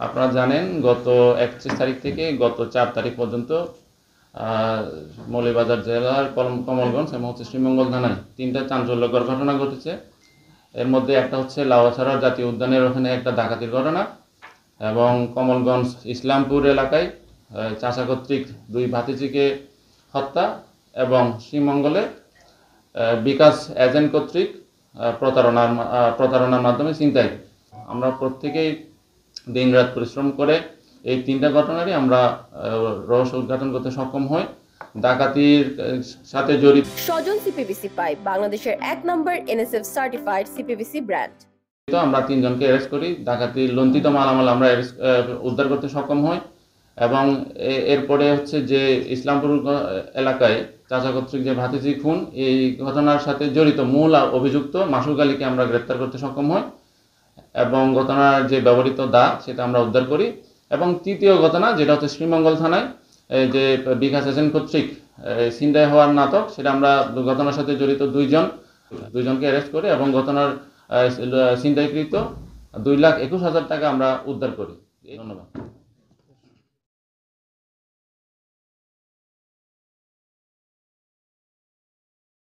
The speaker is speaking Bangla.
আপনারা জানেন গত 31 তারিখ থেকে গত 4 তারিখ পর্যন্ত মৌলভীবাজার জেলার কমলগঞ্জ এবং শ্রীমঙ্গল থানায় 3টা চাঞ্চল্যকর ঘটনা ঘটেছে। এর মধ্যে একটা হচ্ছে লাউয়াছড়া জাতীয় উদ্যানের ওখানে একটা ডাকাতির ঘটনা, এবং কমলগঞ্জ ইসলামপুর এলাকায় চাচা কর্তৃক 2 ভাতিজিকে হত্যা, এবং শ্রীমঙ্গলে বিকাশ এজেন্ট কর্তৃক প্রতারণার মাধ্যমে ছিনতাই। আমরা প্রত্যেকেই দিনরাত পরিশ্রম করে এই 3টা ঘটনারই আমরা রহস্য উদ্ঘাটন করতে সক্ষম হই। ডাকাতির সাথে জড়িত স্বজন সিপিভিসি পাইপ বাংলাদেশের 1 নম্বর এনএসএফ সার্টিফাইড সিপিভিসি ব্র্যান্ড। আমরা 3 জনকে অ্যারেস্ট করি। ডাকাতির লুণ্ঠিত মালামাল আমরা উদ্ধার করতে সক্ষম হই, এবং এরপরে হচ্ছে যে ইসলামপুর এলাকায় চাচা কর্তৃক যে ভাতিজি খুন, এই ঘটনার সাথে জড়িত মূল অভিযুক্ত মাসুক আলীকে আমরা গ্রেপ্তার করতে সক্ষম হই, এবং ঘটনার যে ব্যবহৃত দা সেটা আমরা উদ্ধার করি। এবং তৃতীয় ঘটনা যেটা হচ্ছে শ্রীমঙ্গল থানায় যে বিকাশ এজেন্ট কর্তৃক ছিনতাই হওয়ার নাটক, সেটা আমরা ঘটনার সাথে জড়িত দুইজনকে অ্যারেস্ট করি, এবং ঘটনার ছিনতাইকৃত 2,21,000 টাকা আমরা উদ্ধার করি। ধন্যবাদ।